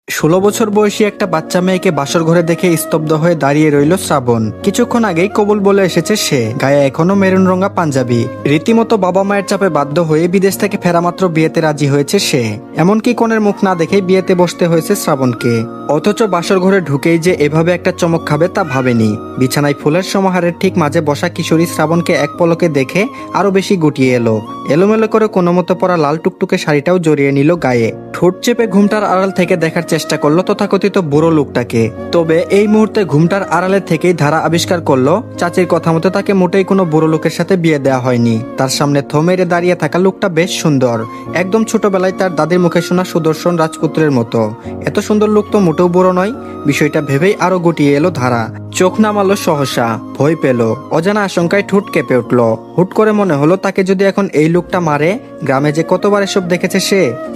16 বছর বয়সী একটা বাচ্চা মেয়েকে বাসর ঘরে দেখে স্তব্ধ হয়ে দাঁড়িয়ে রইল শ্রাবণ। কিছুক্ষণ আগেই কবুল বলে এসেছে সে, গায়ে এখনো মেরুন রঙা পাঞ্জাবি। রীতিমতো বাবা মায়ের চাপে বাধ্য হয়ে বিদেশ থেকে ফেরা মাত্র বিয়েতে রাজি হয়েছে সে। এমনকি কনের মুখ না দেখেই বিয়েতে বসতে হয়েছে শ্রাবণকে। অথচ বাসর ঘরে ঢুকেই যে এভাবে একটা চমক খাবে তা ভাবেনি। বিছানায় ফুলের সমাহারের ঠিক মাঝে বসা কিশোরী শ্রাবণকে এক পলকে দেখে আরো বেশি গুটিয়ে এলো। এলোমেলো করে কোনো মতো পরা লাল টুকটুকে শাড়িটাও জড়িয়ে নিল গায়ে। ঠোঁট চেপে ঘুমটার আড়াল থেকে দেখার চেষ্টা করলো তথাকথিত বুড়ো লোকটাকে। তবে এই মুহূর্তে ঘুমটার আড়ালে থেকেই ধারা আবিষ্কার করলো চাচির কথা মতো তাকে মোটেই কোনো বুড়ো লোকের সাথে বিয়ে দেওয়া হয়নি। তার সামনে থমেরে দাঁড়িয়ে থাকা লোকটা বেশ সুন্দর, একদম ছোটবেলায় তার দাদির মুখে শোনা সুদর্শন রাজপুত্রের মতো। এত সুন্দর লোক তো মোটেও বুড়ো নয়। বিষয়টা ভেবেই আরো গুটিয়ে এলো ধারা। চোখ নামালো সহসা, ভয় পেল, অজানা আশঙ্কায় ঠোঁট কেঁপে উঠল। হুট করে মনে হলো তাকে যদি এখন এই লোকটা মারে, গ্রামে যে কতবার এসব দেখেছে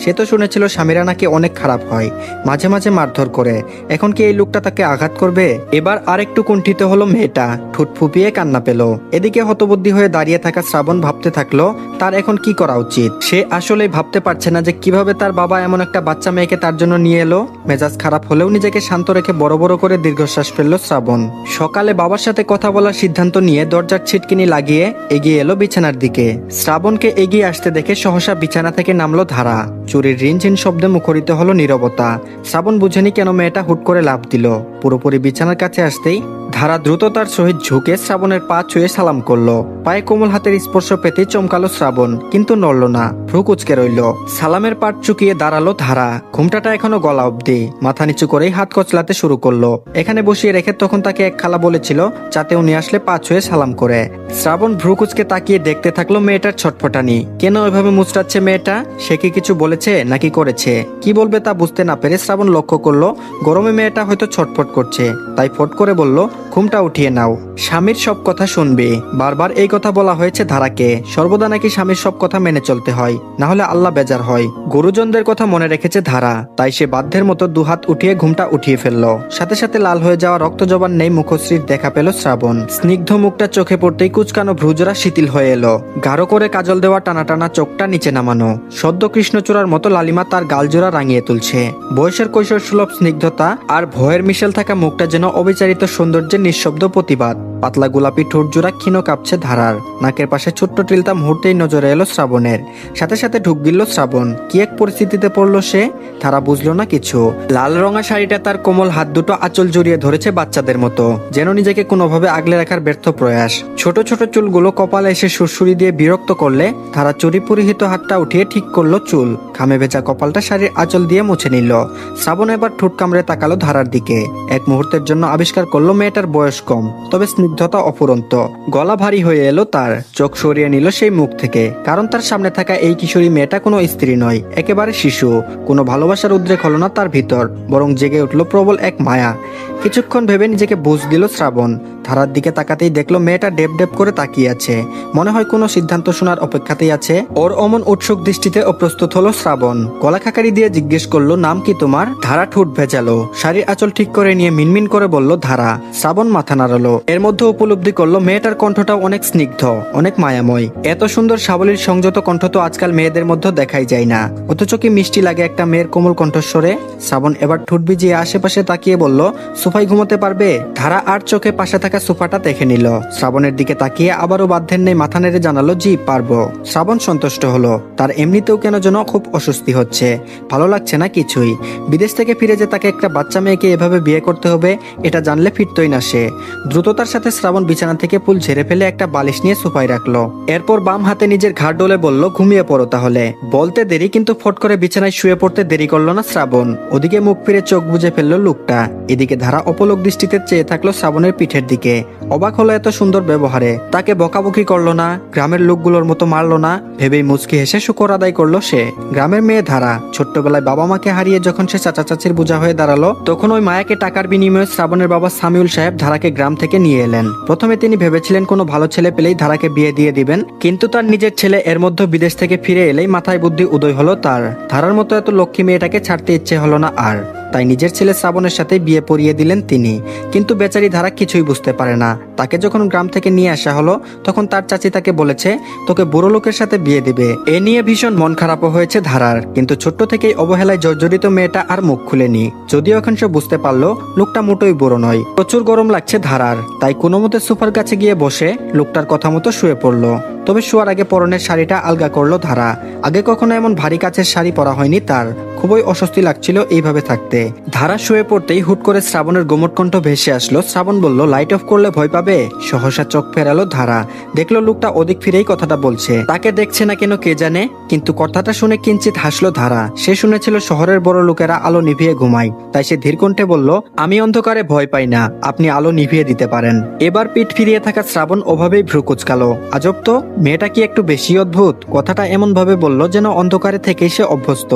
সে তো শুনেছিল স্বামীরা নাকি অনেক খারাপ হয়, মাঝে মাঝে মারধর করে। এখন কি এই লোকটা তাকে আঘাত করবে? এবার আরেকটু কুণ্ঠিত হলো মেয়েটা, ঠোঁট ফুপিয়ে কান্না পেল। এদিকে হতবুদ্ধি হয়ে দাঁড়িয়ে থাকা শ্রাবণ ভাবতে থাকলো তার এখন কি করা উচিত। সে আসলেই ভাবতে পারছে না যে কিভাবে তার বাবা এমন একটা বাচ্চা মেয়েকে তার জন্য নিয়ে এলো। মেজাজ খারাপ হলেও নিজেকে শান্ত রেখে বড় বড় করে দীর্ঘশ্বাস ফেললো শ্রাবণ। সকালে বাবার সাথে কথা বলার সিদ্ধান্ত নিয়ে দরজার ছিটকিনি লাগিয়ে এগিয়ে এলো বিছানার দিকে। শ্রাবণকে এগিয়ে আসতে দেখে সহসা বিছানা থেকে নামলো ধারা। চুরির রিনঝিন শব্দে মুখরিত হলো নীরবতা। শ্রাবণ বুঝেনি কেন মেয়েটা হুট করে লাফ দিল। পুরোপুরি বিছানার কাছে আসতেই ধারা দ্রুততার সহিত ঝুঁকে শ্রাবণের পা ছুঁয়ে সালাম করলো। পায়ে কোমল হাতের স্পর্শ পেতেই চমকালো শ্রাবণ, কিন্তু নড়ল না, ভ্রু কুচকে রইল। সালামের পাট চুকিয়ে দাঁড়ালো ধারা। ঘুমটাটা এখনো গলা অব্দি, মাথা নিচু করেই হাত কচলাতে শুরু করলো। এখানে বসিয়ে রেখে তখন তাকে এক খালা বলেছিল যাতে উনি আসলে পা ছুঁয়ে সালাম করে। শ্রাবণ ভ্রু কুচকে তাকিয়ে দেখতে থাকলো মেয়েটার ছটফটানি। কেন এভাবে মুচড়াচ্ছে মেয়েটা? সে কি কিছু বলেছে নাকি করেছে? কি বলবে তা বুঝতে না পেরে শ্রাবণ লক্ষ্য করলো গরমে মেয়েটা হয়তো ছটফট করছে। তাই ফট করে বলল, ঘুমটা উঠিয়ে নাও, স্বামীর সব কথা শুনবে। বারবার এই কথা বলা হয়েছে ধারাকে, সর্বদা নাকি স্বামীর সব কথা মেনে চলতে হয়, না হলে আল্লাহ বেজার হয়। গুরুজনদের কথা মনে রেখেছে ধারা, তাই সে বাধ্যের মতো দুহাত উঠিয়ে ঘুমটা উঠিয়ে ফেললো। সাথে সাথে লাল হয়ে যাওয়া রক্ত জবান নেই মুখশ্রীর দেখা পেল শ্রাবণ। স্নিগ্ধ মুখটা চোখে পড়তেই কুচকানো ভ্রুজোড়া শিথিল হয়ে এলো। গাঢ় করে কাজল দেওয়া টানা টানা চোখটা নিচে নামানো। সদ্য কৃষ্ণচূড়ার মতো লালিমা তার গালজোড়া রাঙিয়ে তুলছে। বয়সের কৈশোর সুলভ স্নিগ্ধতা আর ভয়ের মিশেল থাকা মুখটা যেন অবিচারিত সৌন্দর্যের নিঃশব্দ প্রতিবাদ। পাতলা গোলাপি ঠোঁট জোড়া ক্ষীণ কাঁপছে ধারার। নাকের পাশে ছোট্ট টিলটা মুহূর্তেই নজরে এলো শ্রাবণের। সাথে সাথে ঢুক গিলল শ্রাবণ। কি এক পরিস্থিতিতে পড়লো সে, ধারা বুঝলো না কিছু। লাল রঙা শাড়িটা তার কোমল হাত দুটো আঁচল জড়িয়ে ধরেছে বাচ্চাদের মতো, যেন নিজেকে কোনোভাবে আগলে রাখার ব্যর্থ প্রয়াস। ছোট ছোট চুলগুলো কপালে এসে সুরসুরি দিয়ে বিরক্ত করলে ধারা চুরি পরিহিত হাতটা উঠিয়ে ঠিক করলো চুল। ঘামে ভেজা কপালটা শাড়ির আঁচল দিয়ে মুছে নিল। শ্রাবণ এবার ঠোঁট কামড়ে তাকালো ধারার দিকে। এক মুহূর্তের জন্য আবিষ্কার করলো মেয়েটার বয়স কম, তবে স্নিগ্ধতা অফুরন্ত। গলা ভারী হয়ে এলো তার, চোখ সরিয়ে নিল সেই মুখ থেকে। কারণ তার সামনে থাকা এই কিশোরী মেয়েটা কোনো স্ত্রী নয়, একেবারে শিশু। কোনো ভালোবাসার উদ্রেক হলো না তার ভিতর, বরং জেগে উঠলো প্রবল এক মায়া। কিছুক্ষণ ভেবে নিজেকে বুঝ দিল শ্রাবণ। ধারার দিকে তাকাতেই দেখলো মেয়েটা ডেপ ডেপ করে তাকিয়ে আছে, মনে হয় কোনো সিদ্ধান্ত শোনার অপেক্ষাতেই আছে। ওর অমন উৎসুক দৃষ্টিতে অপ্রস্তুত হলো শ্রাবণ। গলা খাকারি দিয়ে জিজ্ঞেস করলো, নাম কি তোমার? ধারা ঠোঁট ভেজালো, শাড়ির আঁচল ঠিক করে নিয়ে মিনমিন করে বলল ধারা। শ্রাবণ মাথা নাড়ালো। এর মধ্যে উপলব্ধি করলো মেয়েটার কণ্ঠটাও অনেক স্নিগ্ধ, অনেক মায়াময়। এত সুন্দর সাবলীল সংযত কণ্ঠ তো আজকাল মেয়েদের মধ্যে দেখাই যায় না। অথচ কি মিষ্টি লাগে একটা মেয়ের কোমল কণ্ঠস্বরে। শ্রাবণ এবার ঠোঁট ভিজিয়ে আশেপাশে তাকিয়ে বলল, সোফায় ঘুমোতে পারবে? ধারা আর চোখে পাশে থাকা সোফাটা দেখে নিল। শ্রাবণের দিকে তাকিয়ে আবারও বাধ্যের নেই মাথা নেড়ে জানালো, জি পারবো। শ্রাবণ সন্তুষ্ট হলো। তার এমনিতেও কেন যেন খুব অস্বস্তি হচ্ছে, ভালো লাগছে না কিছুই। বিদেশ থেকে ফিরে যে তাকে একটা বাচ্চা মেয়েকে এভাবে বিয়ে করতে হবে, এটা জানলে ফিরতই না সে। দ্রুততার সাথে শ্রাবণ বিছানা থেকে ফুল ঝেড়ে ফেলে একটা বালিশ নিয়ে সোফায় রাখলো। এরপর বাম হাতে নিজের ঘাড় ডলে বলল, ঘুমিয়ে পড়ো তাহলে। বলতে দেরি, কিন্তু ফট করে বিছানায় শুয়ে পড়তে দেরি করলো না শ্রাবণ। ওদিকে মুখ ফিরে চোখ বুজে ফেললো লোকটা। এদিকে ধারা অপলক দৃষ্টিতে চেয়ে থাকলো শ্রাবণের পিঠের দিকে। অবাক হলো এত সুন্দর ব্যবহারে। তাকে বকাবকি করলো না, গ্রামের লোকগুলোর মতো মারলো না, ভেবেই মুচকি হেসে শুকর আদায় করলো সে। গ্রামের মেয়ে ধারা ছোট্টবেলায় বাবা মাকে হারিয়ে যখন সে চাচা চাচির বোঝা হয়ে দাঁড়ালো, তখন ওই মায়াকে টাকার বিনিময়ে শ্রাবণের বাবা সামিউল সাহেব ধারাকে গ্রাম থেকে নিয়ে এলেন। প্রথমে তিনি ভেবেছিলেন কোনো ভালো ছেলে পেলেই ধারাকে বিয়ে দিয়ে দিবেন, কিন্তু তার নিজের ছেলে এর মধ্যে বিদেশ থেকে ফিরে এলেই মাথায় বুদ্ধি উদয় হলো তার। ধারার মতো এত লক্ষ্মী মেয়েটাকে ছাড়তে ইচ্ছে হলো না আর। তাই নিজের ছেলে শ্রাবণের সাথে বিয়ে পড়িয়ে দিলেন তিনি। কিন্তু বেচারি ধারা কিছুই বুঝতে পারে না। তাকে যখন গ্রাম থেকে নিয়ে আসা হলো তখন তার চাচি তাকে বলেছে তোকে বুড়ো লোকের সাথে বিয়ে দিবে। এ নিয়ে ভীষণ মন খারাপও হয়েছে ধারার, কিন্তু ছোট্ট থেকেই অবহেলায় জর্জরিত মেয়েটা আর মুখ খুলেনি। যদিও এখন সে বুঝতে পারলো লোকটা মোটেই বুড়ো নয়। প্রচুর গরম লাগছে ধারার, তাই কোনো মতে সোফার কাছে গিয়ে বসে লোকটার কথা মতো শুয়ে পড়লো। তবে শোয়ার আগে পরনের শাড়িটা আলগা করলো ধারা। আগে কখনো এমন ভারী কাচের শাড়ি পরা হয়নি তার, খুবই অস্বস্তি লাগছিল এইভাবে থাকতে। ধারা শুয়ে পড়তেই হুট করে শ্রাবণের গোমট কণ্ঠ ভেসে আসলো। শ্রাবণ বলল লাইট অফ করলে ভয় পাবে। সহসা চোখ ফেরালো ধারা, দেখলো লোকটা ওদিক ফিরেই কথাটা বলছে। তাকে দেখছে না কেন কে জানে, কিন্তু কথাটা শুনে কিঞ্চিত হাসলো ধারা। সে শুনেছিল শহরের বড় লোকেরা আলো নিভিয়ে ঘুমায়, তাই সে ধীর কণ্ঠে বলল আমি অন্ধকারে ভয় পাই না, আপনি আলো নিভিয়ে দিতে পারেন। এবার পিঠ ফিরিয়ে থাকা শ্রাবণ ওভাবেই ভ্রু কুচকালো। আজব তো, মেয়েটা কি একটু বেশি অদ্ভুত। কথাটা এমন ভাবে বলল যেন অন্ধকারে থেকেই সে অভ্যস্ত।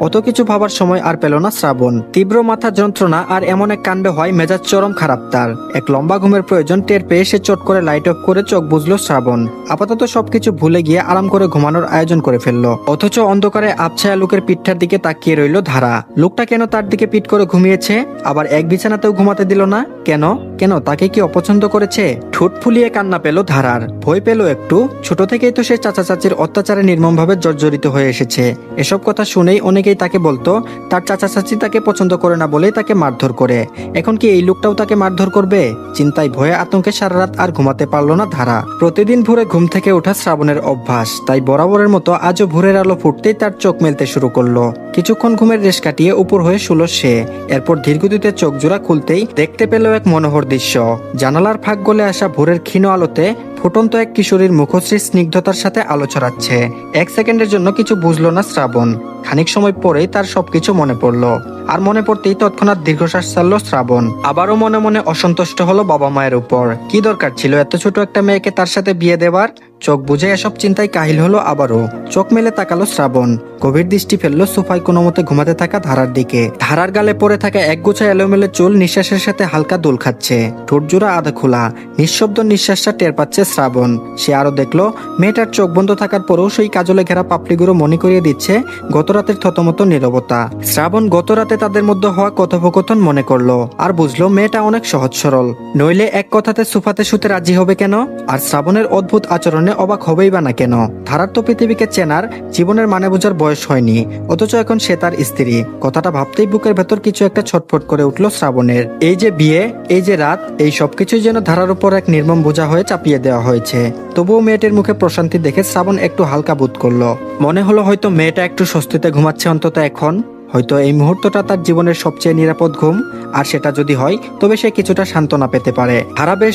অত কিছু ভাবার সময় আর পেল না শ্রাবণ। তীব্র মাথা যন্ত্রণা আর এমন এক কাণ্ডে হয় মেজাজ চরম খারাপ তার। এক লম্বা ঘুমের প্রয়োজন টের পেয়ে সে চট করে লাইট অফ করে চোখ বুঝলো শ্রাবণ। আপাতত সবকিছু ভুলে গিয়ে আরাম করে ঘুমানোর আয়োজন করে ফেললো। অথচ অন্ধকারে আবছায়া লোকের পিঠটার দিকে তাকিয়ে রইল ধারা। লোকটা কেন তার দিকে পিঠ করে ঘুমিয়েছে, আবার এক বিছানাতেও ঘুমাতে দিল না কেন? কেন তাকে কি অপছন্দ করেছে? ঠোঁট ফুলিয়ে কান্না পেল ধারার, ভয় পেল একটু। ছোট থেকেই তো সে চাচা চাচির অত্যাচারে নির্মমভাবে জর্জরিত হয়ে এসেছে। এসব কথা শুনেই অনেকেই তাকে বলতো তার চাচা চাচি তাকে পছন্দ করে না বলেই তাকে মারধর করে। এখন কি এই লোকটাও তাকে মারধর করবে? চিন্তায় ভয়ে আতঙ্কে সারা রাত আর ঘুমাতে পারলো না ধারা। প্রতিদিন ভোরে ঘুম থেকে ওঠা শ্রাবণের অভ্যাস, তাই বরাবরের মতো আজও ভোরের আলো ফুটতেই তার চোখ মেলতে শুরু করলো। কিছুক্ষণ ঘুমের রেশ কাটিয়ে উপর হয়ে শুলো সে। এরপর ধীরগতিতে চোখ জোড়া খুলতেই দেখতে পেল এক মনোহর দৃশ্য। জানালার ফাঁক গলে আসা ভোরের ক্ষীণ আলোতে ফুটন্ত এক কিশোরীর মুখশ্রী স্নিগ্ধতার সাথে আলো ছড়াচ্ছে। এক সেকেন্ডের জন্য কিছু বুঝলো না শ্রাবণ। খানিক সময় পরেই তার সবকিছু মনে পড়লো। আর মনে পড়তেই তৎক্ষণাৎ দীর্ঘশ্বাস ছাড়লো শ্রাবণ। আবারও মনে মনে অসন্তুষ্ট হলো বাবা মায়ের উপর। কি দরকার ছিল এত ছোট একটা মেয়েকে তার সাথে বিয়ে দেবার? চোখ বুঝে এসব চিন্তায় কাহিল হলো আবারও। চোখ মেলে তাকালো শ্রাবণ। গভীর দৃষ্টি ফেললো সোফায় কোনো মতে ঘুমাতে থাকা ধারার দিকে। ধারার গালে পড়ে থাকা একগুচ্ছা এলোমেলো চুল নিঃশ্বাসের সাথে হালকা দোল খাচ্ছে। ঠোঁট জোড়া আধা খোলা, নিঃশব্দ নিঃশ্বাসটা টের পাচ্ছে শ্রাবণ। সে আরো দেখলো মেয়েটার চোখ বন্ধ থাকার পরেও সেই কাজলে ঘেরা পাপড়িগুলো মনে করিয়ে দিচ্ছে গতরাতের থতমত নীরবতা। শ্রাবণ গতরাতে তাদের মধ্যে হওয়া কথোপকথন মনে করলো আর বুঝলো মেয়েটা অনেক সহজ সরল, নইলে এক কথাতে সোফাতে শুতে রাজি হবে কেন? আর শ্রাবণের অদ্ভুত আচরণে অবাক হবেই বা না কেন? ধারার তো পৃথিবীকে চেনার, জীবনের মানে বোঝার বয়স হয়নি, অথচ এখন সে তার স্ত্রী। কথাটা ভাবতেই বুকের ভেতর কিছু একটা ছটফট করে উঠলো শ্রাবণের। এই যে বিয়ে, এই যে রাত, এই সবকিছুই যেন ধারার উপর এক নির্মম বোঝা হয়ে চাপিয়ে দেওয়া হয়েছে। তবুও মেয়েটির মুখে প্রশান্তি দেখে শ্রাবণ একটু হালকা বোধ করলো। মনে হলো হয়তো মেয়েটা একটু স্বস্তিতে ঘুমাচ্ছে অন্তত এখন। হয়তো এই মুহূর্তটা তার জীবনের সবচেয়ে নিরাপদ ঘুম, আর সেটা যদি হয় তবে সে কিছুটা সান্ত্বনা পেতে পারে। ধারা বেশ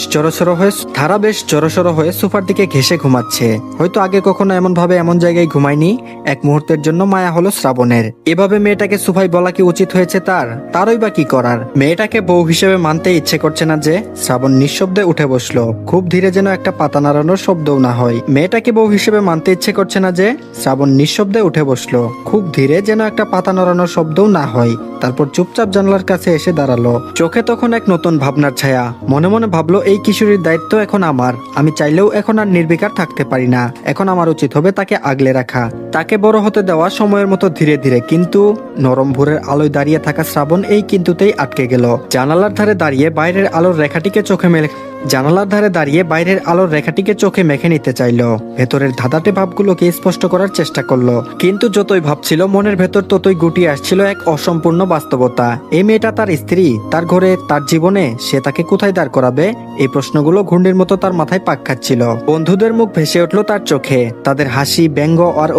জড়সড় হয়ে সোফার দিকে ঘেঁষে ঘুমাচ্ছে। হয়তো আগে কখনো এমন ভাবে এমন জায়গায় ঘুমায়নি। এক মুহূর্তের জন্য মায়া হলো শ্রাবণের। এভাবে মেয়েটাকে সোফায় বলা কি উচিত হয়েছে তারই বা কি করার? মেয়েটাকে বউ হিসেবে মানতে ইচ্ছে করছে না যে। শ্রাবণ নিঃশব্দে উঠে বসলো, খুব ধীরে, যেন একটা পাতা নাড়ানোর শব্দও না হয়। মেয়েটাকে বউ হিসেবে মানতে ইচ্ছে করছে না যে। শ্রাবণ নিঃশব্দে উঠে বসলো, খুব ধীরে, যেন একটা পাতা নাড়ানোর শব্দও না হয়। তারপর চুপচাপ জানলার কাছে এসে দাঁড়ালো। চোখে তখন এক নতুন ভাবনার ছায়া। মনে মনে ভাবলো এই কিশোরীর দায়িত্ব এখন আমার। আমি চাইলেও এখন আর নির্বিকার থাকতে পারি না। এখন আমার উচিত হবে তাকে আগলে রাখা, তাকে বড় হতে দেওয়া সময়ের মতো ধীরে ধীরে। কিন্তু নরম ভোরের আলোয় দাঁড়িয়ে থাকা শ্রাবণ এই কিন্তুতেই আটকে গেল। জানালার ধারে দাঁড়িয়ে বাইরের আলোর রেখাটিকে চোখে মেখে নিতে চাইলো। ভেতরের ধাঁধাটে ভাবগুলোকে স্পষ্ট করার চেষ্টা করলো। কিন্তু যতই ভাবছিল মনের ভেতর ততই গুটিয়ে আসছিল এক অসম্পূর্ণ বাস্তবতা। এই মেয়েটা তার স্ত্রী, তার ঘরে, তার জীবনে সে তাকে কোথায় দাঁড় করাবে? এই প্রশ্নগুলো ঘূর্ণির মতো তার মাথায় পাক খাচ্ছিল। বন্ধুদের মুখ ভেসে উঠলো তার চোখে, তাদের হাসি, ব্যঙ্গ আর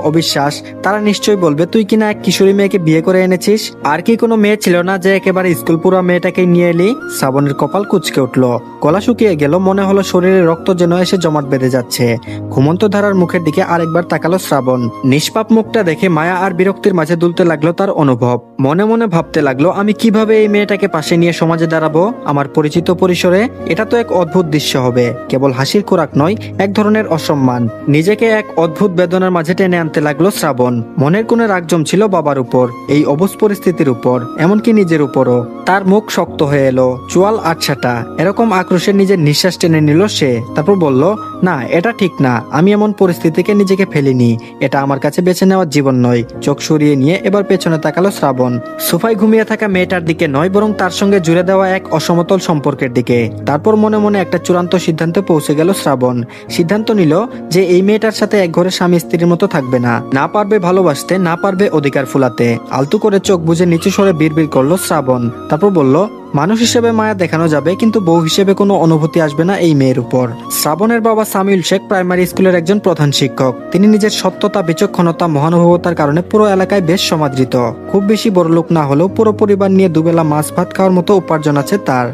অবিশ্বাস। তারা নিশ্চয়ই বলবে তুই কিনা এক কিশোরী মেয়েকে বিয়ে করে এনেছিস। আর কি কোনো মেয়ে ছিল না যে একেবারে স্কুল পুরা মেয়েটাকে নিয়ে এলি? শ্রাবণের কপাল কুঁচকে উঠলো, গলা শুকিয়ে গেল। মনে হলো শরীরে রক্ত যেন এসে জমাট বেঁধে যাচ্ছে। ঘুমন্ত ধারার মুখের দিকে আরেকবার তাকালো শ্রাবণ। নিষ্পাপ মুখটা দেখে মায়া আর বিরক্তির মাঝে দুলতে লাগলো তার অনুভব। মনে মনে ভাবতে লাগলো আমি কিভাবে এই মেয়েটাকে পাশে নিয়ে সমাজে দাঁড়াবো আমার পরিচিত পরিসরে? এটা তো এক অদ্ভুত দৃশ্য হবে। কেবল হাসির খোরাক নয়, এক ধরনের অসম্মান। নিজেকে এক অদ্ভুত বেদনার মাঝে টেনে আনতে লাগলো শ্রাবণ। মনের কোণে রাগ জমছিল বাবার উপর, এই অবুঝ পরিস্থিতির উপর, এমনকি নিজের উপরও। তার মুখ শক্ত হয়ে এলো, চোয়াল আটসাটা। এরকম আক্রোশে নিজের নিঃশ্বাস টেনে নিল সে। তারপর বলল, না এটা ঠিক না, আমি এমন পরিস্থিতিকে নিজেকে ফেলিনি, এটা আমার কাছে বেছে নেওয়ার জীবন নয়। চোখ সরিয়ে নিয়ে এবার পেছনে তাকালো শ্রাবণ। সোফায় ঘুমিয়ে থাকা মেয়েটার দিকে নয়, বরং তার সঙ্গে জুড়ে দেওয়া এক অসমতল সম্পর্কের দিকে। তারপর মনে মনে একটা চূড়ান্ত সিদ্ধান্তে পৌঁছে গেল শ্রাবণ। সিদ্ধান্ত নিল যে এই মেয়েটার সাথে এক ঘরে স্বামী স্ত্রীর মতো থাকবে না। না পারবে ভালোবাসতে, না পারবে অধিকার ফুলাতে। আলতু করে চোখ বুজে নিচু স্বরে বিড়বিড় করলো শ্রাবণ। তারপর বলল, মানুষ হিসেবে মায়া দেখানো যাবে, কিন্তু বউ হিসেবে কোনো অনুভূতি আসবে না এই মেয়ের উপর। শ্রাবণের বাবা সামিউল শেখ প্রাইমারি স্কুলের একজন প্রধান শিক্ষক। তিনি নিজের সত্যতা, বিচক্ষণতা, মহানুভবতার কারণে পুরো এলাকায় বেশ সমাদৃত। খুব বেশি বড়লোক না হলেও পুরো পরিবার নিয়ে দুবেলা মাছ ভাত খাওয়ার মতো উপার্জন আছে তার।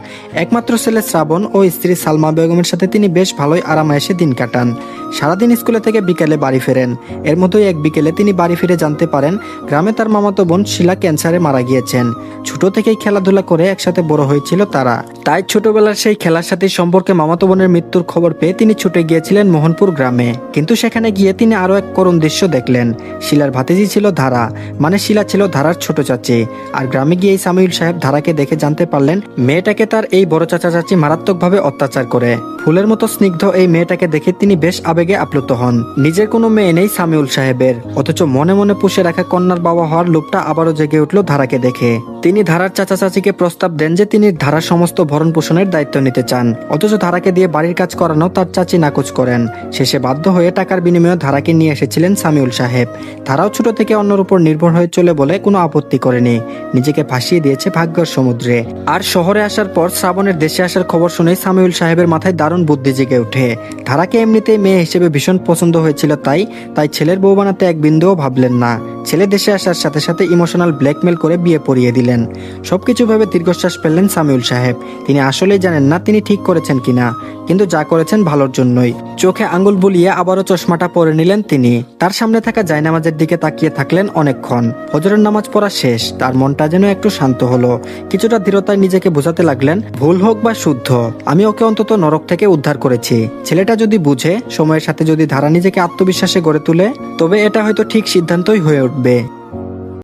একমাত্র ছেলে শ্রাবণ ও স্ত্রী সালমা বেগমের সাথে তিনি বেশ ভালোই আরামায়েশে দিন কাটান। সারাদিন স্কুলে থেকে বিকেলে বাড়ি ফেরেন। এর মধ্যেই এক বিকেলে তিনি বাড়ি ফিরে জানতে পারেন গ্রামে তার মামাতো বোন শিলা ক্যান্সারে মারা গিয়েছেন। ছোট থেকেই খেলাধুলা করে একসাথে বড় হয়েছিল তারা। তাই ছোটবেলার সেই খেলার সাথে সম্পর্কে মামাতো বোনের মৃত্যুর খবর পেয়ে তিনি ছুটে গিয়েছিলেন মোহনপুর গ্রামে। কিন্তু সেখানে গিয়ে তিনি আরো এক করুণ দৃশ্য দেখলেন। শিলার ভাতিজি ছিল ধারা, মানে শিলা ছিল ধারার ছোট চাচি। আর গ্রামে গিয়ে সামিউল সাহেব ধারাকে দেখে জানতে পারলেন মেয়েটাকে তার এই বড় চাচা চাচি মারাত্মকভাবে অত্যাচার করে। ফুলের মতো স্নিগ্ধ এই মেয়েটাকে দেখে তিনি বেশ আবেগে আপ্লুত হন। নিজের কোনো মেয়ে নেই সামিউল সাহেবের, অথচ মনে মনে পুষে রাখা কন্যার বাবা হওয়ার লোভটা আবারও জেগে উঠল ধারাকে দেখে। তিনি ধারার চাচা চাচিকে প্রস্তাব দেন যে তিনি ধারার সমস্ত ভরণ পোষণের দায়িত্ব নিতে চান, অথচ ধারাকে দিয়ে বাড়ির কাজ করানো তার চাচি নাকচ করেন। শেষে বাধ্য হয়ে টাকার বিনিময়ে ধারাকে নিয়ে এসেছিলেন সামিউল সাহেব। ধারাও ছোট থেকে অন্যের উপর নির্ভর হয়ে চলে বলে কোনো আপত্তি করেনি, নিজেকে ভাসিয়ে দিয়েছে ভাগ্যের সমুদ্রে। আর শহরে আসার পর শ্রাবণের দেশে আসার খবর শুনেই সামিউল সাহেবের মাথায় দারুণ বুদ্ধি জেগে ওঠে। ধারাকে এমনিতেই মেয়ে হিসেবে ভীষণ পছন্দ হয়েছিল, তাই ছেলের বউ বানাতে এক বিন্দুও ভাবলেন না। ছেলে দেশে আসার সাথে সাথে ইমোশনাল ব্ল্যাকমেল করে বিয়ে পড়িয়ে দিলেন। সবকিছু ভেবে দীর্ঘশ্বাস ফেললেন সামিউল সাহেব। তিনি আসলেই জানেন না তিনি ঠিক করেছেন কিনা, কিন্তু যা করেছেন ভালোর জন্যই। চোখে আঙ্গুল বুলিয়ে আবারও চশমাটা পরে নিলেন তিনি। তার সামনে থাকা জায়নামাজের দিকে তাকিয়ে থাকলেন অনেকক্ষণ। ফজরের নামাজ পড়া শেষ, তার মনটা যেন একটু শান্ত হলো। কিছুটা দৃঢ়তায় নিজেকে বোঝাতে লাগলেন, ভুল হোক বা শুদ্ধ, আমি ওকে অন্তত নরক থেকে উদ্ধার করেছি। ছেলেটা যদি বুঝে, সময়ের সাথে যদি ধারা নিজেকে আত্মবিশ্বাসে গড়ে তুলে, তবে এটা হয়তো ঠিক সিদ্ধান্তই হয়ে উঠবে।